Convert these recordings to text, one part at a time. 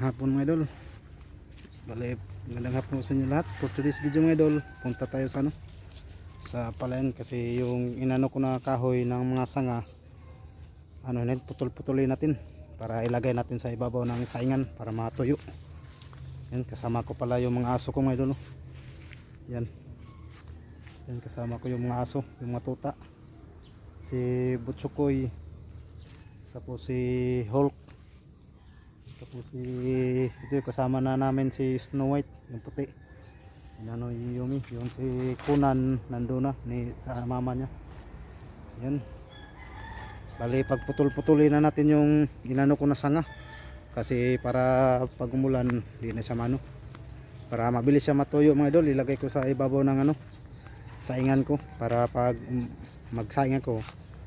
hapon mga idol. Bale, magandang hapon sa inyo lahat. For today's video mga idol, punta tayo sa sa palayan kasi yung inano ko na kahoy ng mga sanga, putol-putulin natin para ilagay natin sa ibabaw ng saingan para matuyo. Yan, kasama ko pala yung mga aso ko mga idol. Yan. Yan, kasama ko yung mga aso, yung mga tuta. Si Butsukoy, tapos si Hulk, tapos ito yung kasama na namin si Snow White, yung puti. Yung Yumi, yung si Kunan nandun na sa mama niya. Yan. Bali pagputol-putulin na natin yung inano ko na sanga. Kasi para pag umulan, di na siya mano. Para mabilis siya matuyo mga idol, ilagay ko sa ibabaw ng saingan ko para pag magsaingan ko,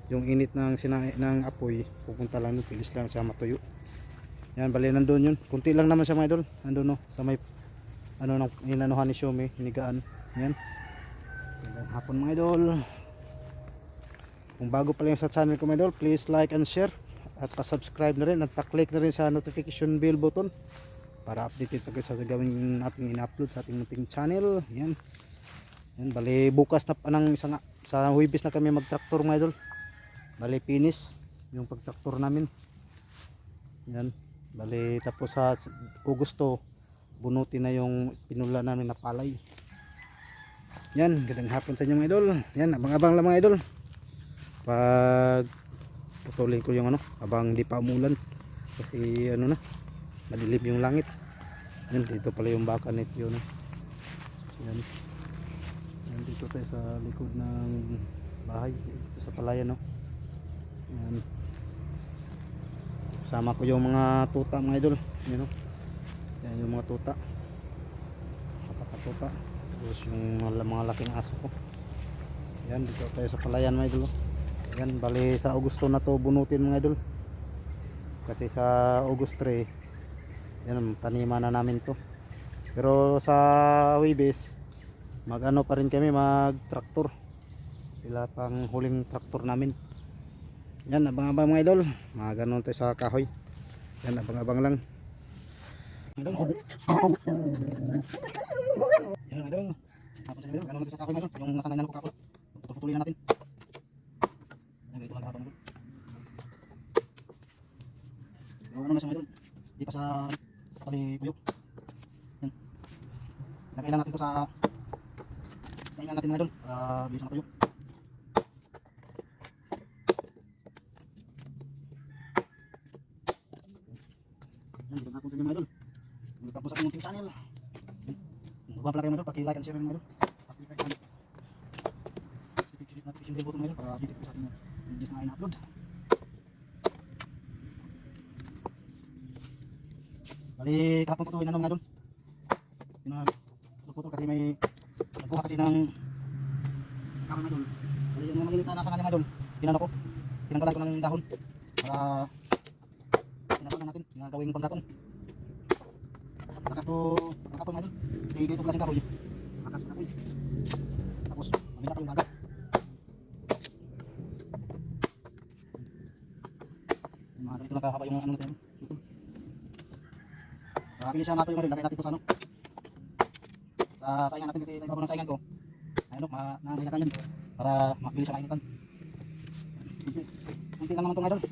yung init ng apoy pupunta lang doon, bilis lang siya matuyo. Yan, bali nandun yun, kunti lang naman siya mga idol, nandun no, sa may nang inanuhan ni Xiaomi, hinigaan. Yan, hapon mga idol. Kung bago pa lang sa channel ko mga idol, please like and share at pa-subscribe na rin at pa-click na rin sa notification bell button para updated kayo sa gawin nating in-upload sa ating munting channel. Yan, yan, bali bukas na panang sa Huwebes na kami mag-tractor mga idol. Bali finish yung pag-tractor namin. Yan, bali tapos sa Agosto bunutin na yung pinula namin na palay. Yan, gandang hapon sa inyo mga idol. Yan, abang-abang lang mga idol pag putulin ko yung abang di pa umulan kasi na madilim yung langit. Yan, dito pala yung baka net yun. Yan, yan, dito tayo sa likod ng bahay, dito sa palayan yan. Kasama ko yung mga tuta mga idol. Yan yan yung mga tuta, kapakatuta, tapos yung mga laking aso ko. Yan, dito tayo sa palayan mga idol. Yan, bali sa Agosto na to bunutin mga idol kasi sa August 3 yan, taniman na namin to. Pero sa Huwebes mag pa rin kami, mag traktor, sila pang huling traktor namin. Yan, abang-abang mga idol, mga ganon tayo sa kahoy. Yan, abang-abang lang. Yan idol, tapos sa idol, ganon tayo sa kahoy mga idol, yung nasanay ko kapot, putulin na natin. Yan, ganito lang kapang idol. So na siya mga idol, di pa sa tali puyok. Yan, nakailan natin to sa ingan natin mga idol para bilis matuyo. Yan, gandang hapon sa inyo mga idol. Tapos sa ating channel. Huwag pala kayo mga idol, paki-like and share mga idol. Paki-like and notification bell button mga idol para update ko sa ating videos na ina-upload. Bali kapang putuin na mga idol. Pinaputol kasi may nagbuha kasi ng kahoy mga idol. Bali yung mga maliliit na nasa kanya mga idol, pinano ko, tinanggalan ko ng dahon para pinapang natin, gawing panggatong. Lakas to panggatong mga idol kasi ganito klaseng kahoy, lakas ng apoy, tapos mabila pa yung baga. Mga ganito lang kahaba yung natin para bilis siya matuyo mga idol. Lagay natin ito sa sa saingan natin kasi sa ibabaw ng saingan ko ayun nangyayatan yan para mabilis siya mainitan. Kunti lang naman ito mga idol.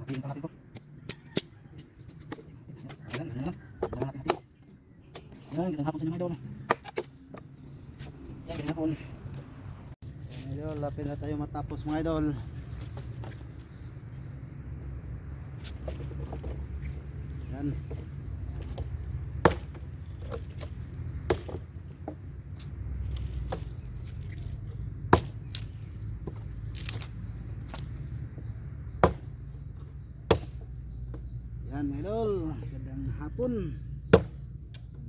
Pagpilitan natin ito. Ayan, ayan lang. Ayan natin natin. Ayan, gandang hapon sa inyo mga idol. Ayan, gandang hapon. Ayan idol, lapit na tayo matapos mga idol. Yan. Yan mga idol, gandang hapon.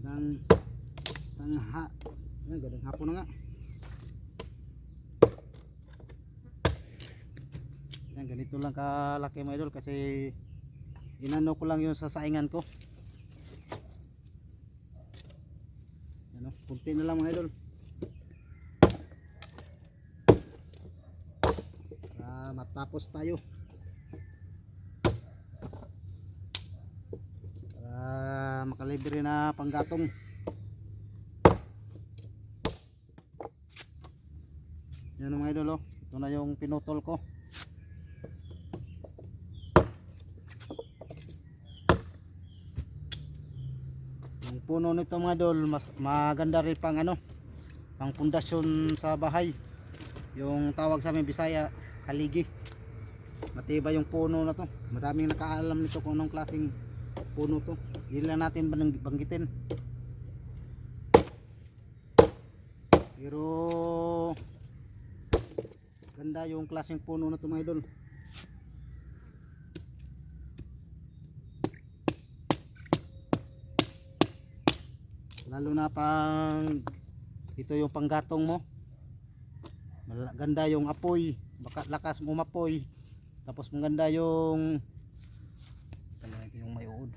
Gandang hapon na nga. Yan, ganito lang kalaki mga idol kasi inano ko lang yung sasaingan ko. Yan, kunti na lang mga idol. matapos tayo. Para makalibre na panggatong. Yan mga idol, oh. Ito na yung pinutol ko. Yung puno nito mga idol, maganda rin pang ano, pang pundasyon sa bahay. Yung tawag sa amin Bisaya, haligi. Matibay yung puno na to. Maraming nakaalam nito kung anong klaseng puno to. Hindi lang natin banggitin. Pero ganda yung klaseng puno na to mga idol. Lalo na pang ito yung panggatong mo. Ganda yung apoy, baka lakas mo mapoy. Tapos maganda yung ito yung may uod.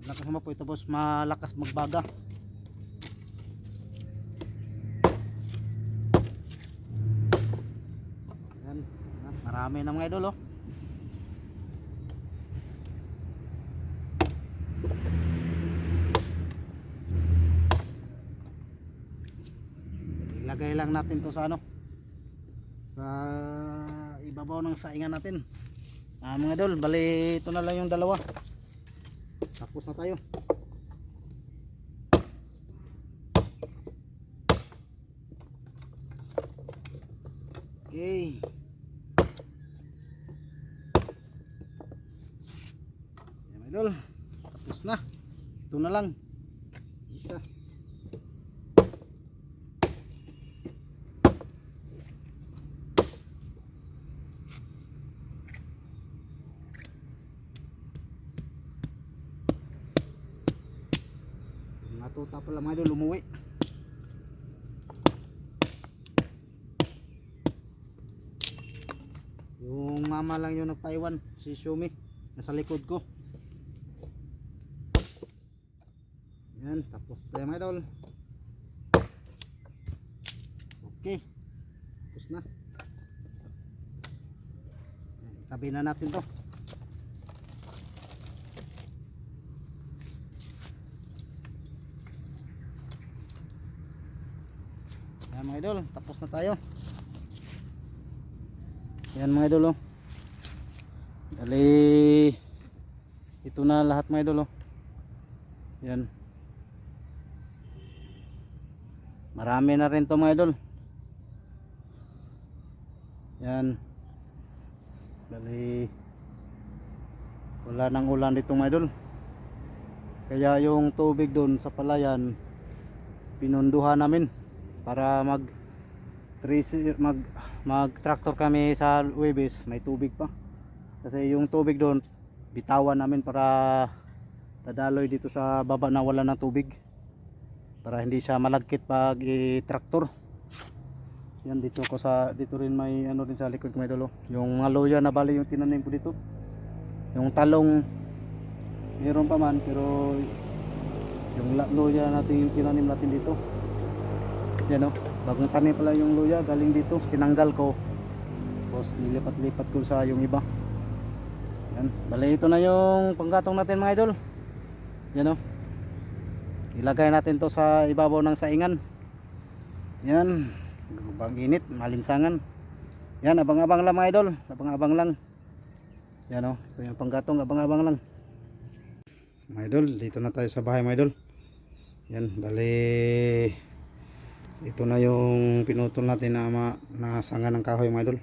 Lakas mo mapoy tapos malakas magbaga. Yan, marami na mga idol, oh. Ilagay lang natin to sa ano, sa ibabaw ng saingan natin. Mga idol, bali ito na lang yung dalawa, tapos na tayo. Okay, yan mga idol, tapos na. Ito na lang isa. Tuta pala mga idol, umuwi. Yung mama lang yung nagpaiwan, si Shumi, nasa likod ko. Yan, tapos tayo mga idol. Okay, tapos na. Tabi na natin to. Yan mga idol, tapos na tayo. Yan mga idol, oh. Dali, ito na lahat mga idol, oh. Yan, marami na rin to mga idol. Yan, dali, wala nang ulan dito mga idol. Kaya yung tubig doon sa palayan pinunduhan namin para mag tractor kami sa Uwebes, may tubig pa. Kasi yung tubig doon bitawan namin para dadaloy dito sa baba na wala ng tubig, para hindi siya malagkit pag i-tractor. Yan, dito rin may ano din sa likod ko may dulo. Yung mga luya na bali yung tinanim ko dito. Yung talong meron pa man, pero yung luya natin yung tinanim natin dito. Yan, oh, bagong tanim pala yung luya, galing dito, tinanggal ko, tapos nilipat-lipat ko sa yung iba. Yan, bali ito na yung panggatong natin mga idol. Yan, oh, ilagay natin to sa ibabaw ng saingan. Yan, bang init, malinsangan. Yan, abang-abang lang mga idol, abang-abang lang. Yan, oh, ito yung panggatong, abang-abang lang mga idol. Dito na tayo sa bahay mga idol. Yan, bali ito na yung pinutol natin na sanga ng kahoy mga idol.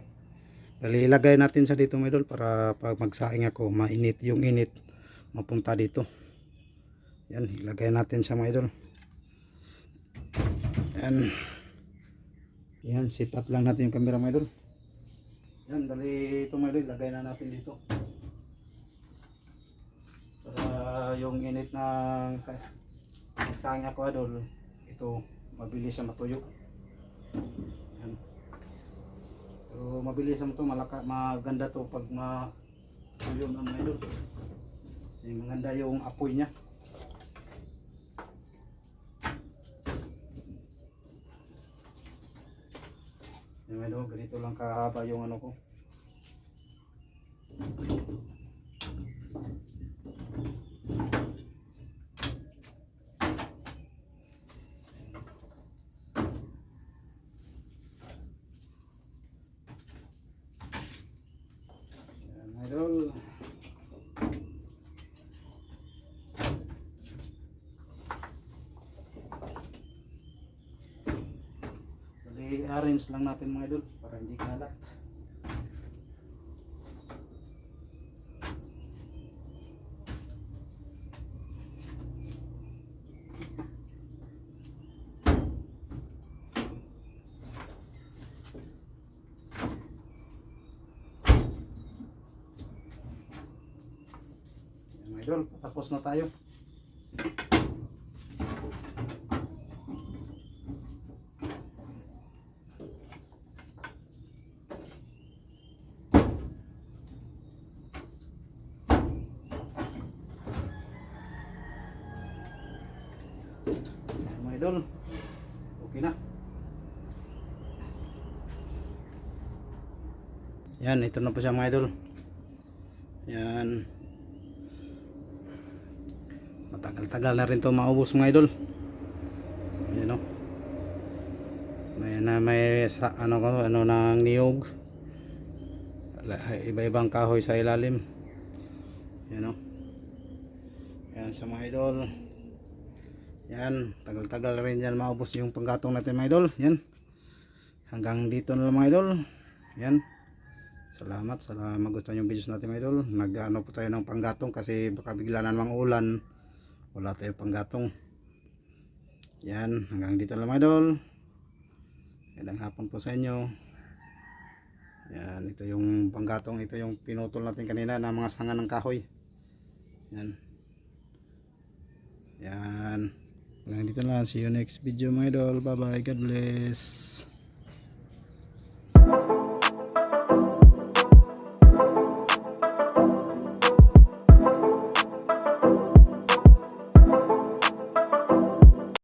Bali ilagay natin sa dito mga idol para pag magsaing ako, mainit yung init mapunta dito. Yan, ilagay natin sa mga idol. Yan, yan, set up lang natin yung camera mga idol. Yan, bali ito mga idol, ilagay na natin dito para yung init ng saing ako idol, ito mabilis siya matuyo. Yan. So mabilis naman to, maganda to pag matuyo ng mga idol. Kasi maganda yung apoy niya. Yung idol, ganito lang kahaba yung ano ko. Yan idol. I-arrange lang natin mga idol para hindi kalat. Yan mga idol, patapos na tayo. Yan, mga idol, okay na. Yan, ito na po siya mga idol. Yan, matagal-tagal na rin to maubos mga idol. Yan o, may ano ng niyog, iba-ibang kahoy sa ilalim. Yan o, yan sa mga idol. Yan, tagal-tagal rin yan maubos yung panggatong natin mga idol. Yan, hanggang dito na lang mga idol. Yan, salamat sa magustuhan yung videos natin mga idol. Nag-ano po tayo ng panggatong kasi baka bigla na namang ulan, wala tayo panggatong. Yan, hanggang dito lang mga idol. Magandang hapon po sa inyo. Yan, ito yung panggatong, ito yung pinutol natin kanina na mga sanga ng kahoy. Yan, yan, hanggang dito lang. See you next video mga idol. Bye bye, God bless.